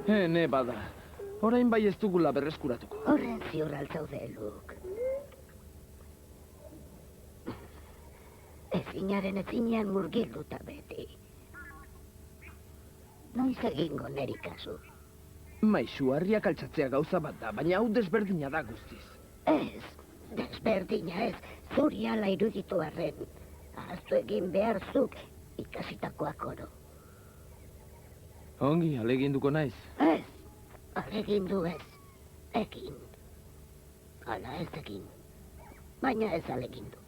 Ne bada. Orain bai ez dugula berreskuratuko. Horren ziur altzaude, Luke. Ezinaren ezinean murgilduta beti. Noiz egingo neri kasu? Maisu, harriak altxatzea gauza bat da, baina hau desberdina da guztiz. Ez, desberdina ez, zuri ala iruditu arren. Ahaztu egin behar zuk ikasitakoak oro. Ongi, aleginduko naiz. Ez, alegindu ez, egin. Ala ez egin, baina ez alegindu.